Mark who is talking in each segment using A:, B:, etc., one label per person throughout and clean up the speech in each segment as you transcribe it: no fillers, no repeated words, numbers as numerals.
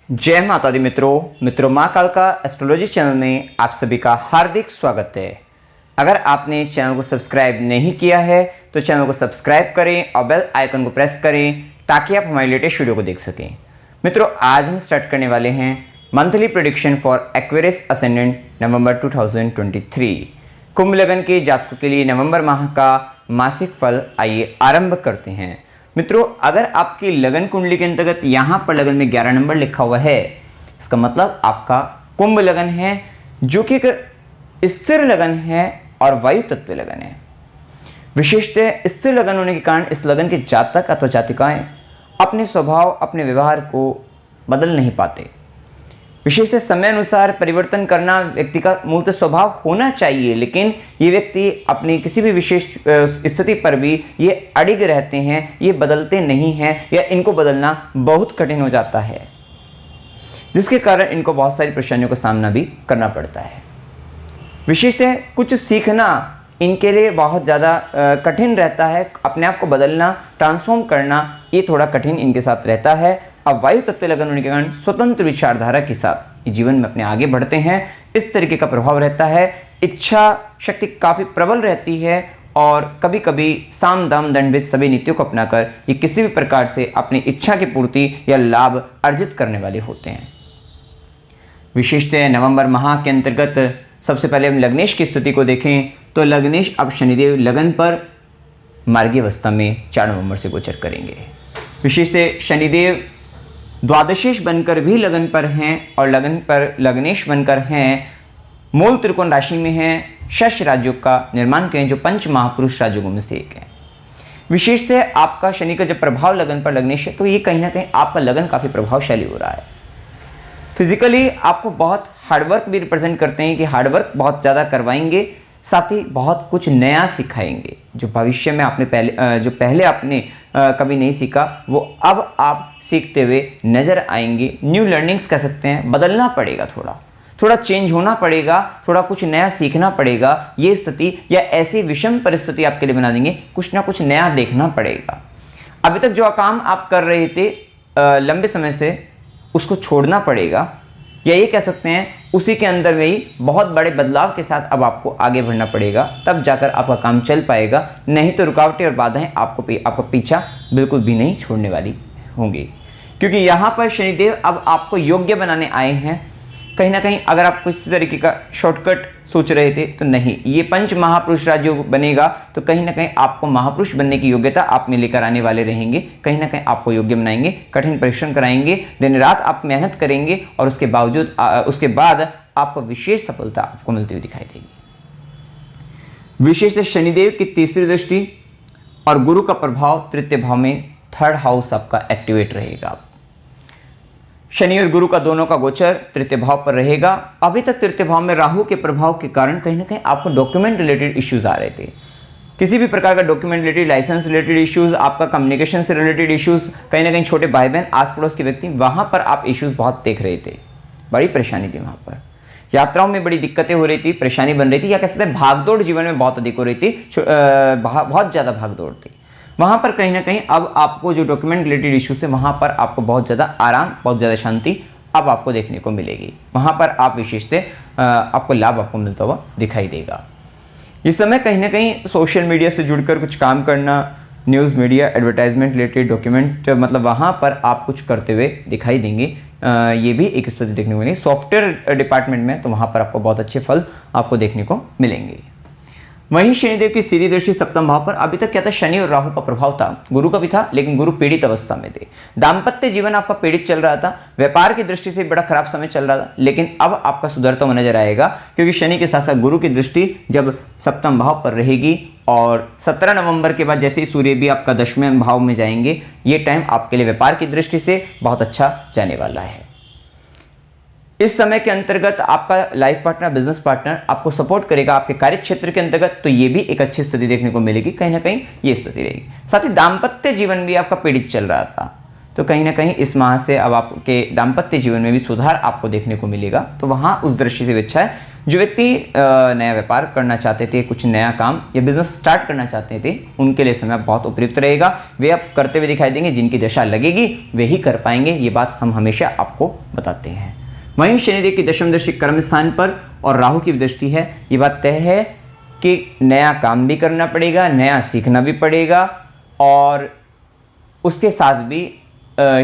A: जय माता दी मित्रों माँ कालका एस्ट्रोलॉजी चैनल में आप सभी का हार्दिक स्वागत है। अगर आपने चैनल को सब्सक्राइब नहीं किया है तो चैनल को सब्सक्राइब करें और बेल आइकन को प्रेस करें ताकि आप हमारी लेटेस्ट वीडियो को देख सकें। मित्रों, आज हम स्टार्ट करने वाले हैं monthly prediction for Aquarius ascendant November 2023। कुंभ लगन के जातकों के लिए नवंबर माह का मासिक फल आइए आरंभ करते हैं। मित्रों, अगर आपकी लगन कुंडली के अंतर्गत यहाँ पर लगन में 11 नंबर लिखा हुआ है, इसका मतलब आपका कुंभ लगन है, जो कि एक स्थिर लगन है और वायु तत्व लगन है। विशेषतः स्थिर लगन होने के कारण इस लगन के जातक अथवा जातिकाएं अपने स्वभाव, अपने व्यवहार को बदल नहीं पाते। विशेषतः समय अनुसार परिवर्तन करना व्यक्ति का मूलतः स्वभाव होना चाहिए, लेकिन ये व्यक्ति अपनी किसी भी विशेष स्थिति पर भी ये अड़िग रहते हैं, ये बदलते नहीं हैं या इनको बदलना बहुत कठिन हो जाता है, जिसके कारण इनको बहुत सारी परेशानियों का सामना भी करना पड़ता है। विशेषतः कुछ सीखना इनके लिए बहुत ज़्यादा कठिन रहता है। अपने आप को बदलना, ट्रांसफॉर्म करना, ये थोड़ा कठिन इनके साथ रहता है। अब वायु तत्व लगन होने के कारण स्वतंत्र विचारधारा के साथ जीवन में अपने आगे बढ़ते हैं। इस तरीके का प्रभाव रहता है। इच्छा शक्ति काफ़ी प्रबल रहती है और कभी कभी साम दाम दंड भेद सभी नीतियों को अपनाकर ये किसी भी प्रकार से अपनी इच्छा की पूर्ति या लाभ अर्जित करने वाले होते हैं। विशेषतः नवंबर माह के अंतर्गत सबसे पहले हम लग्नेश की स्थिति को देखें तो लग्नेश अब शनिदेव लगन पर मार्गी अवस्था में 4 नवंबर से गोचर करेंगे। विशेषतः शनिदेव द्वादशेश बनकर भी लगन पर हैं और लगन पर लग्नेश बनकर हैं, मूल त्रिकोण राशि में हैं, षष्ठ राजयोग का निर्माण करें जो पंच महापुरुष राजयोगों में से एक है। विशेषतः आपका शनि का जब प्रभाव लगन पर लग्नेश है तो ये कहीं ना कहीं आपका लगन काफ़ी प्रभावशाली हो रहा है। फिजिकली आपको बहुत हार्डवर्क भी रिप्रेजेंट करते हैं कि हार्डवर्क बहुत ज़्यादा करवाएंगे, साथ ही बहुत कुछ नया सिखाएंगे जो भविष्य में आपने पहले आपने कभी नहीं सीखा वो अब आप सीखते हुए नज़र आएंगे। न्यू लर्निंग्स कह सकते हैं। बदलना पड़ेगा, थोड़ा चेंज होना पड़ेगा, थोड़ा कुछ नया सीखना पड़ेगा। ये स्थिति या ऐसी विषम परिस्थिति आपके लिए बना देंगे, कुछ ना कुछ नया देखना पड़ेगा। अभी तक जो काम आप कर रहे थे लंबे समय से, उसको छोड़ना पड़ेगा, या ये कह सकते हैं उसी के अंदर में ही बहुत बड़े बदलाव के साथ अब आपको आगे बढ़ना पड़ेगा, तब जाकर आपका काम चल पाएगा। नहीं तो रुकावटें और बाधाएं आपको पीछा बिल्कुल भी नहीं छोड़ने वाली होंगी, क्योंकि यहाँ पर शनिदेव अब आपको योग्य बनाने आए हैं। कहीं ना कहीं अगर आप किसी तरीके का शॉर्टकट सोच रहे थे तो नहीं, ये पंच महापुरुष राजयोग बनेगा तो कहीं ना कहीं आपको महापुरुष बनने की योग्यता आप में लेकर आने वाले रहेंगे। कहीं ना कहीं आपको योग्य बनाएंगे, कठिन परिश्रम कराएंगे, दिन रात आप मेहनत करेंगे और उसके बाद आपको विशेष सफलता आपको मिलती हुई दिखाई देगी। विशेषतः शनिदेव की तीसरी दृष्टि और गुरु का प्रभाव तृतीय भाव में, थर्ड हाउस आपका एक्टिवेट रहेगा। शनि और गुरु का दोनों का गोचर तृतीय भाव पर रहेगा। अभी तक तृतीय भाव में राहु के प्रभाव के कारण कहीं ना कहीं आपको डॉक्यूमेंट रिलेटेड इश्यूज आ रहे थे। किसी भी प्रकार का document related, licence related issues, आपका कम्युनिकेशन से रिलेटेड इश्यूज, कहीं ना कहीं छोटे भाई बहन, आस पड़ोस के व्यक्ति, वहां पर आप इश्यूज बहुत देख रहे थे। बड़ी परेशानी थी वहां पर। यात्राओं में बड़ी दिक्कतें हो रही थी, परेशानी बन रही थी, या कह सकते हैं भागदौड़ जीवन में बहुत अधिक हो रही थी, बहुत ज़्यादा भागदौड़ थी। वहाँ पर कहीं ना कहीं अब आपको जो डॉक्यूमेंट रिलेटेड इश्यूज थे वहाँ पर आपको बहुत ज़्यादा आराम, बहुत ज़्यादा शांति अब आपको देखने को मिलेगी। वहाँ पर आप विशेषतः आपको लाभ आपको मिलता हुआ दिखाई देगा। इस समय कहीं ना कहीं सोशल मीडिया से जुड़कर कुछ काम करना, news media, advertisement related document, मतलब वहाँ पर आप कुछ करते हुए दिखाई देंगे। ये भी एक स्थिति देखने को मिलेगी। सॉफ्टवेयर डिपार्टमेंट में तो वहाँ पर आपको बहुत अच्छे फल आपको देखने को मिलेंगे। वहीं शनिदेव की सीधी दृष्टि सप्तम भाव पर। अभी तक क्या था, शनि और राहु का प्रभाव था, गुरु का भी था, लेकिन गुरु पीड़ित अवस्था में थे। दाम्पत्य जीवन आपका पीड़ित चल रहा था, व्यापार की दृष्टि से बड़ा खराब समय चल रहा था, लेकिन अब आपका सुधरता हुआ नजर आएगा, क्योंकि शनि के साथ साथ गुरु की दृष्टि जब सप्तम भाव पर रहेगी और 17 नवंबर के बाद जैसे ही सूर्य भी आपका 10वें भाव में जाएंगे, ये टाइम आपके लिए व्यापार की दृष्टि से बहुत अच्छा जाने वाला है। इस समय के अंतर्गत आपका लाइफ पार्टनर, बिजनेस पार्टनर आपको सपोर्ट करेगा आपके कार्य क्षेत्र के अंतर्गत, तो ये भी एक अच्छी स्थिति देखने को मिलेगी। कहीं ना कहीं ये स्थिति रहेगी। साथ ही दाम्पत्य जीवन भी आपका पीड़ित चल रहा था, तो कहीं ना कहीं इस माह से अब आपके दाम्पत्य जीवन में भी सुधार आपको देखने को मिलेगा। तो वहाँ उस दृष्टि से भी अच्छा है। जो व्यक्ति नया व्यापार करना चाहते थे, कुछ नया काम या बिजनेस स्टार्ट करना चाहते थे, उनके लिए समय बहुत उपयुक्त रहेगा। वे अब करते हुए दिखाई देंगे, जिनकी दशा लगेगी वे ही कर पाएंगे, ये बात हम हमेशा आपको बताते हैं। वहीं शनिदेव की दशम दृष्टि कर्म स्थान पर और राहु की दृष्टि है, ये बात तय है कि नया काम भी करना पड़ेगा, नया सीखना भी पड़ेगा, और उसके साथ भी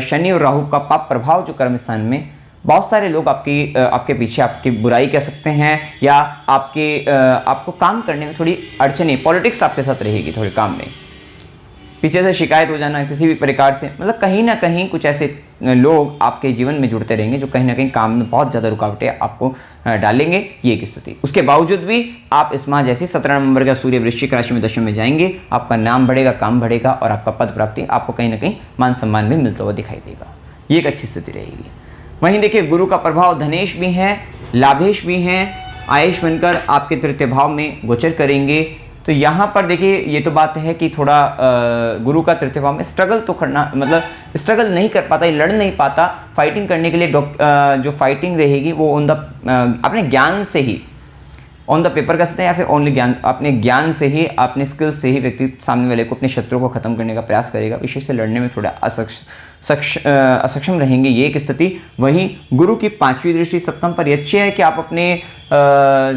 A: शनि और राहु का पाप प्रभाव जो कर्म स्थान में, बहुत सारे लोग आपके पीछे आपकी बुराई कह सकते हैं, या आपको काम करने में थोड़ी अड़चने, पॉलिटिक्स आपके साथ रहेगी थोड़े काम में, पीछे से शिकायत हो जाना किसी भी प्रकार से, मतलब कहीं ना कहीं कुछ ऐसे लोग आपके जीवन में जुड़ते रहेंगे जो कहीं ना कहीं काम में बहुत ज़्यादा रुकावटें आपको डालेंगे, ये एक स्थिति। उसके बावजूद भी आप इस माह जैसे 17 नवंबर का सूर्य वृश्चिक राशि में दशम में जाएंगे, आपका नाम बढ़ेगा, काम बढ़ेगा, और आपका पद प्राप्ति, आपको कहीं ना कहीं मान सम्मान भी मिलता हुआ दिखाई देगा। ये एक अच्छी स्थिति रहेगी। वहीं देखिए, गुरु का प्रभाव धनेश भी है, लाभेश भी हैं, आयेश बनकर आपके तृतीय भाव में गोचर करेंगे। तो यहाँ पर देखिए, ये तो बात है कि थोड़ा गुरु का तृतीय भाव में स्ट्रगल तो करना, मतलब स्ट्रगल नहीं कर पाता, लड़ नहीं पाता, फाइटिंग करने के लिए जो फाइटिंग रहेगी वो अपने ज्ञान से ही, ऑन द पेपर कर सकते हैं, या फिर ओनली ज्ञान, अपने ज्ञान से ही, अपने स्किल्स से ही व्यक्ति सामने वाले को, अपने शत्रु को खत्म करने का प्रयास करेगा। विशेष से लड़ने में थोड़ा असक्षम रहेंगे, ये एक स्थिति। वहीं गुरु की 5वीं दृष्टि सप्तम पर अच्छी है कि आप अपने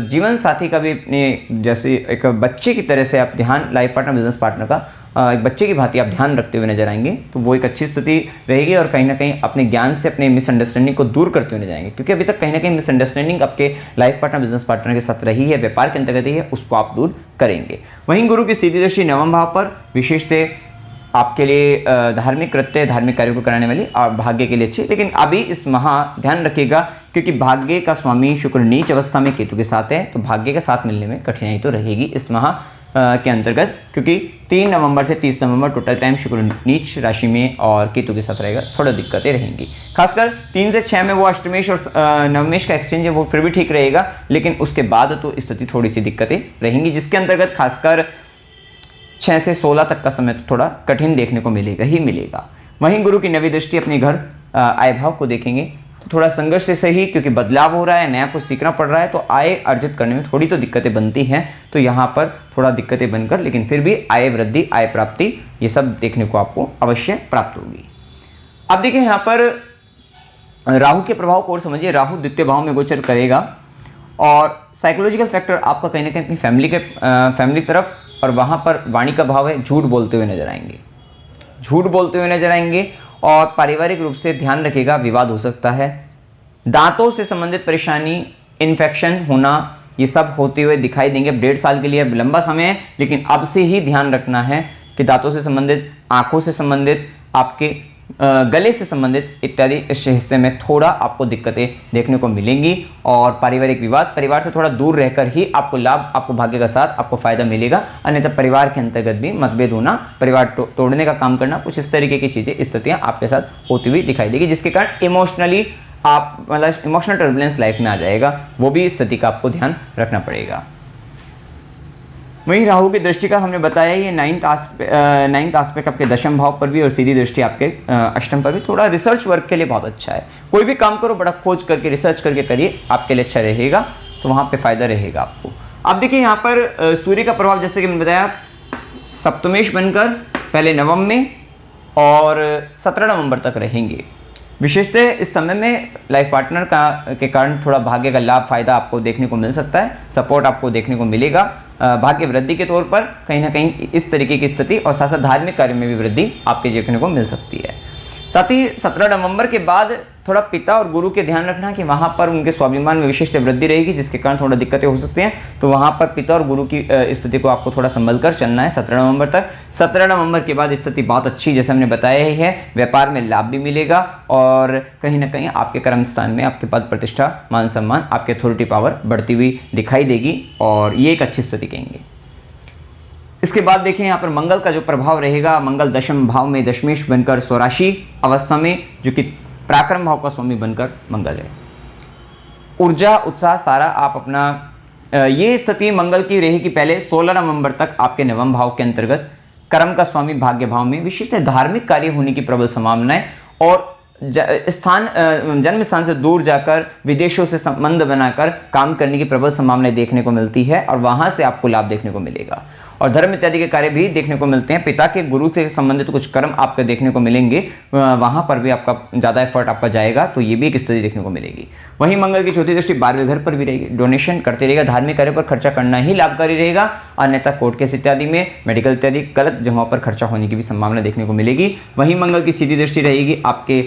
A: जीवन साथी का भी अपने जैसे एक बच्चे की तरह से आप ध्यान, लाइफ पार्टनर, बिजनेस पार्टनर का एक बच्चे की भांति आप ध्यान रखते हुए नजर आएंगे, तो वो एक अच्छी स्थिति रहेगी। और कहीं ना कहीं अपने ज्ञान से अपने मिसअंडरस्टैंडिंग को दूर करते हुए नजर आएंगे, क्योंकि अभी तक कहीं ना कहीं मिसअंडरस्टैंडिंग आपके लाइफ पार्टनर, बिजनेस पार्टनर के साथ रही है, व्यापार के अंतर्गत ही है, उसको आप दूर करेंगे। वहीं गुरु की सीधी दृष्टि नवम भाव पर विशेषतः आपके लिए धार्मिक कृत्य, धार्मिक कार्यों को कराने वाली और भाग्य के लिए अच्छी। लेकिन अभी इस माह ध्यान रखिएगा, क्योंकि भाग्य का स्वामी शुक्र नीच अवस्था में केतु के साथ है, तो भाग्य के साथ मिलने में कठिनाई तो रहेगी इस माह के अंतर्गत, क्योंकि 3 नवंबर से 30 नवंबर टोटल टाइम शुक्र नीच राशि में और केतु के साथ रहेगा, थोड़ा दिक्कतें रहेंगी। खासकर 3 से 6 में वो अष्टमेश और नवमेश का एक्सचेंज है, वो फिर भी ठीक रहेगा, लेकिन उसके बाद तो स्थिति थोड़ी सी दिक्कतें रहेंगी, जिसके अंतर्गत खासकर 6 से 16 तक का समय तो थोड़ा कठिन देखने को मिलेगा ही मिलेगा। वहीं गुरु की नवी दृष्टि अपने घर आय भाव को देखेंगे, तो थोड़ा संघर्ष से सही, क्योंकि बदलाव हो रहा है, नया कुछ सीखना पड़ रहा है, तो आय अर्जित करने में थोड़ी तो दिक्कतें बनती हैं, तो यहाँ पर थोड़ा दिक्कतें बनकर, लेकिन फिर भी आय वृद्धि, आय प्राप्ति, ये सब देखने को आपको अवश्य प्राप्त होगी। अब देखिए, यहाँ पर राहु के प्रभाव को और समझिए। राहु द्वितीय भाव में गोचर करेगा, और साइकोलॉजिकल फैक्टर आपका कहीं ना कहीं अपनी फैमिली तरफ, और वहाँ पर वाणी का भाव है, झूठ बोलते हुए नजर आएंगे, झूठ बोलते हुए नजर आएंगे। और पारिवारिक रूप से ध्यान रखिएगा, विवाद हो सकता है, दांतों से संबंधित परेशानी, इन्फेक्शन होना, ये सब होते हुए दिखाई देंगे। 1.5 साल के लिए अब लंबा समय है, लेकिन अब से ही ध्यान रखना है कि दांतों से संबंधित, आंखों से संबंधित, आपके गले से संबंधित इत्यादि इस हिस्से में थोड़ा आपको दिक्कतें देखने को मिलेंगी। और पारिवारिक विवाद, परिवार से थोड़ा दूर रहकर ही आपको लाभ, आपको भाग्य का साथ, आपको फायदा मिलेगा, अन्यथा परिवार के अंतर्गत भी मतभेद होना, परिवार तोड़ने का काम करना, कुछ इस तरीके की चीज़ें, स्थितियाँ आपके साथ होती हुई दिखाई देगी, जिसके कारण इमोशनली आप, मतलब इमोशनल टर्बुलेंस लाइफ में आ जाएगा, वो भी इस स्थिति का आपको ध्यान रखना पड़ेगा। वहीं राहु की दृष्टि का हमने बताया, ये 9th आस्पेक्ट आपके दशम भाव पर भी, और सीधी दृष्टि आपके अष्टम पर भी, थोड़ा रिसर्च वर्क के लिए बहुत अच्छा है। कोई भी काम करो, बड़ा खोज करके, रिसर्च करके करिए, आपके लिए अच्छा रहेगा, तो वहाँ पे फायदा रहेगा आपको। अब देखिए, यहाँ पर सूर्य का प्रभाव, जैसे कि मैंने बताया, सप्तमेश बनकर पहले नवम में और 17 नवंबर तक रहेंगे। विशेषतः इस समय में लाइफ पार्टनर के कारण थोड़ा भाग्य का लाभ, फायदा आपको देखने को मिल सकता है, सपोर्ट आपको देखने को मिलेगा, भाग्य वृद्धि के तौर पर कहीं ना कहीं इस तरीके की स्थिति, और साथ साथ धार्मिक कार्य में भी वृद्धि आपके देखने को मिल सकती है। साथ ही 17 नवंबर के बाद थोड़ा पिता और गुरु के ध्यान रखना कि वहाँ पर उनके स्वाभिमान में विशिष्ट वृद्धि रहेगी, जिसके कारण थोड़ा दिक्कतें हो सकती हैं, तो वहाँ पर पिता और गुरु की स्थिति को आपको थोड़ा संभल कर चलना है 17 नवंबर तक। 17 नवंबर के बाद स्थिति बहुत अच्छी, जैसे हमने बताया ही है, व्यापार में लाभ भी मिलेगा, और कहीं ना कहीं आपके कर्म स्थान में आपके पद प्रतिष्ठा, मान सम्मान, आपके अथॉरिटी पावर बढ़ती हुई दिखाई देगी, और ये एक अच्छी स्थिति कहेंगे। इसके बाद देखिए, यहाँ पर मंगल का जो प्रभाव रहेगा, मंगल दशम भाव में दशमेश बनकर स्वराशि अवस्था में, जो कि पराक्रम भाव का स्वामी बनकर मंगल है। ऊर्जा, उत्साह सारा आप अपना, ये स्थिति मंगल की रहेगी पहले 16 नवंबर तक आपके नवम भाव के अंतर्गत, कर्म का स्वामी भाग्य भाव में, विशेष धार्मिक कार्य होने की प्रबल संभावना है, और जन्म स्थान से दूर जाकर विदेशों से संबंध बनाकर काम करने की प्रबल संभावनाएं देखने को मिलती है और वहां से आपको लाभ देखने को मिलेगा। और धर्म इत्यादि के कार्य भी देखने को मिलते हैं। पिता के गुरु से संबंधित कुछ कर्म आपको देखने को मिलेंगे, वहां पर भी आपका ज़्यादा एफर्ट आपका जाएगा, तो ये भी एक स्थिति देखने को मिलेगी। वहीं मंगल की चौथी दृष्टि 12वें घर पर भी रहेगी। डोनेशन करते रहेगा, धार्मिक कार्य पर खर्चा करना ही लाभकारी रहेगा, अन्यथा कोर्ट केस इत्यादि में, मेडिकल इत्यादि गलत जगहों पर खर्चा होने की भी संभावना देखने को मिलेगी। वहीं मंगल की सीधी दृष्टि रहेगी आपके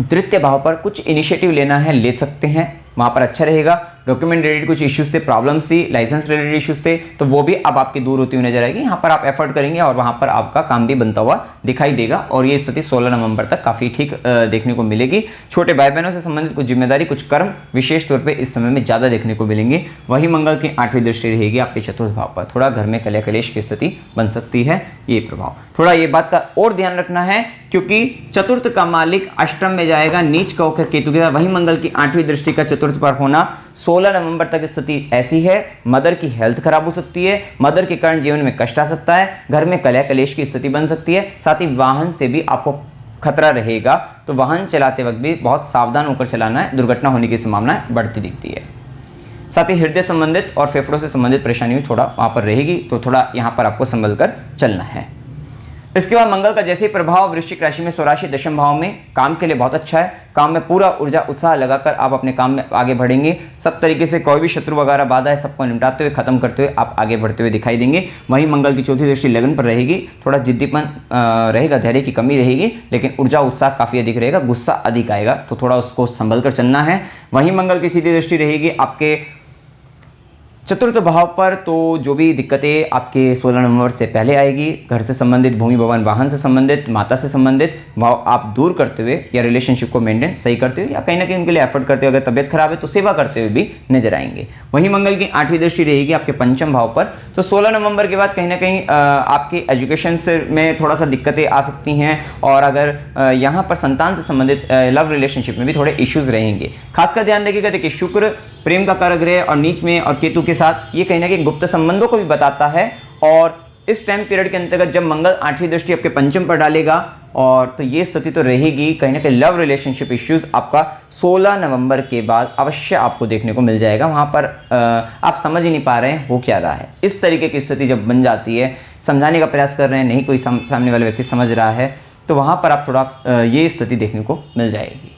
A: तृतीय भाव पर। कुछ इनिशिएटिव लेना है, ले सकते हैं, वहाँ पर अच्छा रहेगा। डॉक्यूमेंट रिलेटेड कुछ इश्यूज थे, प्रॉब्लम्स थी, लाइसेंस रिलेटेड इश्यूज थे, तो वो भी अब आपकी दूर होती हुई नजर आएगी। यहाँ पर आप एफर्ट करेंगे और वहाँ पर आपका काम भी बनता हुआ दिखाई देगा और ये स्थिति 16 नवंबर तक काफ़ी ठीक देखने को मिलेगी। छोटे भाई बहनों से संबंधित कुछ जिम्मेदारी, कुछ कर्म विशेष तौर पर इस समय में ज़्यादा देखने को मिलेंगे। वही मंगल की 8वीं दृष्टि रहेगी आपके चतुर्थ भाव पर। थोड़ा घर में कलह कलेश की स्थिति बन सकती है, ये प्रभाव थोड़ा ये बात का और ध्यान रखना है, क्योंकि चतुर्थ का मालिक अष्टम में जाएगा नीच का होकर केतु के साथ। वही मंगल की 8वीं दृष्टि का चतुर्थ पर होना 16 नवंबर तक स्थिति ऐसी है, मदर की हेल्थ खराब हो सकती है, मदर के कारण जीवन में कष्ट आ सकता है, घर में कलह कलेश की स्थिति बन सकती है, साथ ही वाहन से भी आपको खतरा रहेगा, तो वाहन चलाते वक्त भी बहुत सावधान होकर चलाना है, दुर्घटना होने की संभावना बढ़ती दिखती है। साथ ही हृदय संबंधित और फेफड़ों से संबंधित परेशानी भी थोड़ा वहाँ पर रहेगी, तो थोड़ा यहाँ पर आपको संभल कर चलना है। इसके बाद मंगल का जैसे ही प्रभाव वृश्चिक राशि में स्वराशि दशम भाव में, काम के लिए बहुत अच्छा है। काम में पूरा ऊर्जा उत्साह लगाकर आप अपने काम में आगे बढ़ेंगे। सब तरीके से कोई भी शत्रु वगैरह बाधा है सबको निपटाते हुए, खत्म करते हुए आप आगे बढ़ते हुए दिखाई देंगे। वहीं मंगल की चौथी दृष्टि लगन पर रहेगी। थोड़ा जिद्दीपन रहेगा, धैर्य की कमी रहेगी, लेकिन ऊर्जा उत्साह काफ़ी अधिक रहेगा, गुस्सा अधिक आएगा, तो थोड़ा उसको संभल कर चलना है। वहीं मंगल की सीधी दृष्टि रहेगी आपके चतुर्थ भाव पर, तो जो भी दिक्कतें आपके 16 नवंबर से पहले आएगी, घर से संबंधित, भूमि भवन वाहन से संबंधित, माता से संबंधित, भाव आप दूर करते हुए या रिलेशनशिप को मेंटेन सही करते हुए या कहीं ना कहीं उनके लिए एफर्ट करते हुए, अगर तबियत खराब है तो सेवा करते हुए भी नजर आएंगे। वहीं मंगल की 8वीं दृष्टि रहेगी आपके पंचम भाव पर, तो 16 नवंबर के बाद कहीं ना कहीं आपकी एजुकेशन से में थोड़ा सा दिक्कतें आ सकती हैं, और अगर यहाँ पर संतान से संबंधित लव रिलेशनशिप में भी थोड़े इश्यूज रहेंगे। खासकर ध्यान रखिएगा, देखिए शुक्र प्रेम का कारक ग्रह और नीच में और केतु के साथ, ये कहीं ना कहीं गुप्त संबंधों को भी बताता है। और इस टाइम पीरियड के अंतर्गत जब मंगल 8वीं दृष्टि आपके पंचम पर डालेगा, और तो ये स्थिति तो रहेगी, कहीं ना कहीं लव रिलेशनशिप इश्यूज आपका 16 नवंबर के बाद अवश्य आपको देखने को मिल जाएगा। वहाँ पर आप समझ ही नहीं पा रहे हैं हो क्या रहा है, इस तरीके की स्थिति जब बन जाती है, समझाने का प्रयास कर रहे हैं, नहीं कोई सामने वाला व्यक्ति समझ रहा है, तो वहाँ पर आप थोड़ा ये स्थिति देखने को मिल जाएगी।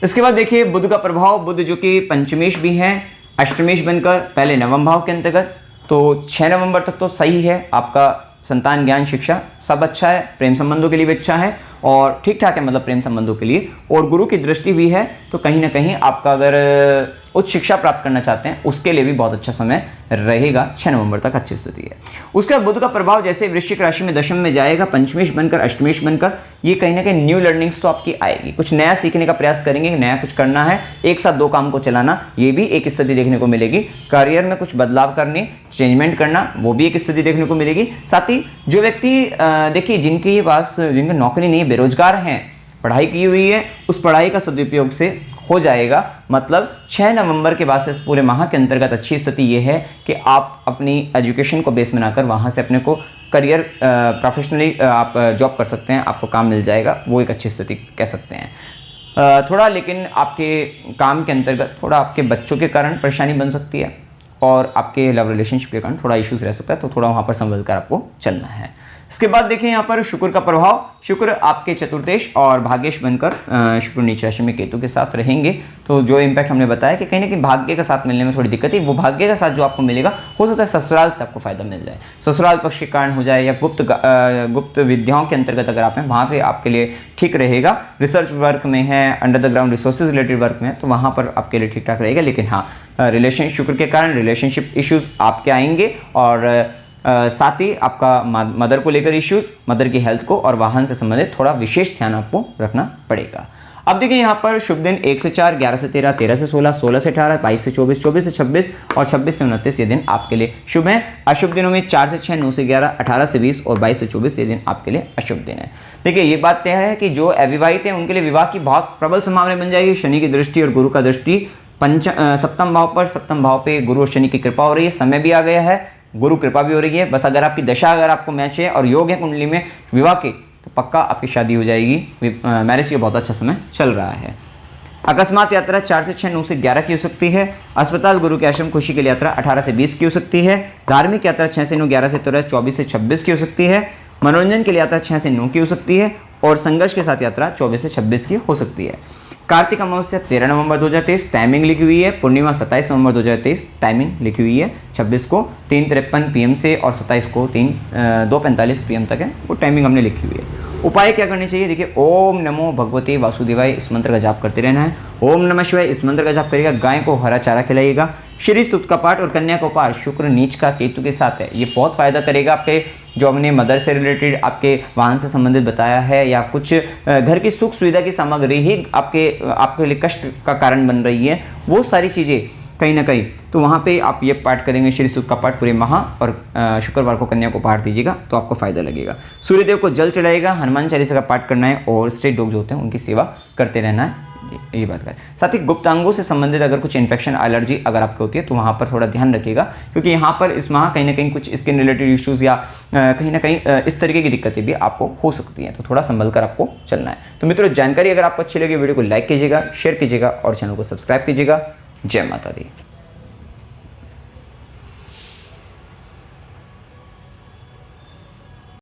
A: इसके बाद देखिए बुध का प्रभाव, बुध जो कि पंचमेश भी हैं, अष्टमेश बनकर पहले नवम भाव के अंतर्गत, तो 6 नवंबर तक तो सही है। आपका संतान, ज्ञान, शिक्षा सब अच्छा है, प्रेम संबंधों के लिए भी अच्छा है और ठीक ठाक है, मतलब प्रेम संबंधों के लिए। और गुरु की दृष्टि भी है, तो कहीं ना कहीं आपका अगर उच्च शिक्षा प्राप्त करना चाहते हैं उसके लिए भी बहुत अच्छा समय रहेगा। 6 नवंबर तक अच्छी स्थिति है। उसके बाद बुध का प्रभाव जैसे वृश्चिक राशि में दशम में जाएगा, पंचमेश बनकर अष्टमेश बनकर, ये कहीं ना कहीं न्यू लर्निंग्स तो आपकी आएगी, कुछ नया सीखने का प्रयास करेंगे, नया कुछ करना है, एक साथ 2 काम को चलाना, ये भी एक स्थिति देखने को मिलेगी। करियर में कुछ बदलाव करने, चेंजमेंट करना, वो भी एक स्थिति देखने को मिलेगी। साथ ही जो व्यक्ति देखिए जिनके पास जिनकी नौकरी नहीं, बेरोजगार हैं, पढ़ाई की हुई है, उस पढ़ाई का सदुपयोग से हो जाएगा। मतलब 6 नवंबर के बाद से इस पूरे माह के अंतर्गत अच्छी स्थिति ये है कि आप अपनी एजुकेशन को बेस बनाकर वहाँ से अपने को करियर प्रोफेशनली आप जॉब कर सकते हैं, आपको काम मिल जाएगा, वो एक अच्छी स्थिति कह सकते हैं। थोड़ा लेकिन आपके काम के अंतर्गत थोड़ा आपके बच्चों के कारण परेशानी बन सकती है, और आपके लव रिलेशनशिप के कारण थोड़ा इश्यूज रह सकता है, तो थोड़ा वहाँ पर संभल कर आपको चलना है। इसके बाद देखिए यहाँ पर शुक्र का प्रभाव, शुक्र आपके चतुर्थेश और भाग्येश बनकर शुक्र नीच राशि में केतु के साथ रहेंगे, तो जो इम्पैक्ट हमने बताया कि कहीं ना कहीं भाग्य का साथ मिलने में थोड़ी दिक्कत है, वो भाग्य का साथ जो आपको मिलेगा हो सकता है ससुराल से आपको फायदा मिल जाए, ससुराल पक्ष के कारण हो जाए, या गुप्त विद्याओं के अंतर्गत अगर आप हैं वहाँ पे आपके लिए ठीक रहेगा। रिसर्च वर्क में है, under the ground resources related work में है, तो वहाँ पर आपके लिए ठीक ठाक रहेगा। लेकिन हाँ, रिलेशन शुक्र के कारण रिलेशनशिप इश्यूज आपके आएंगे, और साथ ही आपका मदर को लेकर इश्यूज, मदर की हेल्थ को और वाहन से संबंधित थोड़ा विशेष ध्यान आपको रखना पड़ेगा। अब देखिए यहाँ पर शुभ दिन 1 से 4, 11 से 13, 13 से 16, 16 से 18, 22 से 24, 24 से 26 और 26 से 29 ये दिन आपके लिए शुभ हैं। अशुभ दिनों में 4 से 6, 9 से 11, 18 से 20 और 22 से 24 ये दिन आपके लिए अशुभ दिन है। देखिए ये बात तय है कि जो अविवाहित हैं उनके लिए विवाह की बहुत प्रबल संभावना बन जाएगी। शनि की दृष्टि और गुरु का दृष्टि सप्तम भाव पर, सप्तम भाव पे गुरु और शनि की कृपा हो रही है, समय भी आ गया है, गुरु कृपा भी हो रही है। बस अगर आपकी दशा अगर आपको मैच है और योग है कुंडली में विवाह के, तो पक्का आपकी शादी हो जाएगी। मैरिज का बहुत अच्छा समय चल रहा है। अकस्मात यात्रा 4 से 6, 9 से 11 की हो सकती है। अस्पताल, गुरु के आश्रम, खुशी के लिए यात्रा 18 से 20 की हो सकती है। धार्मिक यात्रा 6 से 9, 11 से 13, 24 से 26 की हो सकती है। मनोरंजन के लिए यात्रा 6 से 9 की हो सकती है और संघर्ष के साथ यात्रा 24 से 26 की हो सकती है। कार्तिक अमावस्या 13 नवंबर 2023, टाइमिंग लिखी हुई है। पूर्णिमा 27 नवंबर 2023, टाइमिंग लिखी हुई है। 26 को 3:53 PM से और 27 को 2:45 PM तक है, वो टाइमिंग हमने लिखी हुई है। उपाय क्या करने चाहिए? देखिए, ओम नमो भगवते वासुदेवाय इस मंत्र का जाप करते रहना है। ओम नमः शिवाय इस मंत्र का जाप करिएगा। गाय को हरा चारा खिलाइएगा। श्री सूक्त का पाठ और कन्या का पाठ शुक्र नीच का केतु के साथ है, ये बहुत फायदा करेगा आपके, जो हमने मदर से रिलेटेड, आपके वाहन से संबंधित बताया है, या कुछ घर की सुख सुविधा की सामग्री ही आपके लिए कष्ट का कारण बन रही है, वो सारी चीज़ें कहीं ना कहीं, तो वहाँ पे आप ये पाठ करेंगे श्री सूक्त का पाठ पूरे माह, और शुक्रवार को कन्या को पाठ दीजिएगा तो आपको फायदा लगेगा। सूर्यदेव को जल चढ़ाएगा, हनुमान चालीसा का पाठ करना है और स्ट्रीट डॉग जो होते हैं उनकी सेवा करते रहना है, ये बात करें। साथ ही गुप्तांगों से संबंधित अगर कुछ इन्फेक्शन, एलर्जी अगर आपको होती है तो वहाँ पर थोड़ा ध्यान रखिएगा, क्योंकि यहाँ पर इस माह कहीं ना कहीं कुछ स्किन रिलेटेड इश्यूज़ या कहीं ना कहीं इस तरीके की दिक्कतें भी आपको हो सकती हैं, तो थोड़ा संभल कर आपको चलना है। तो मित्रों, जानकारी अगर आपको अच्छी लगी वीडियो को लाइक कीजिएगा, शेयर कीजिएगा और चैनल को सब्सक्राइब कीजिएगा। जय माता दी।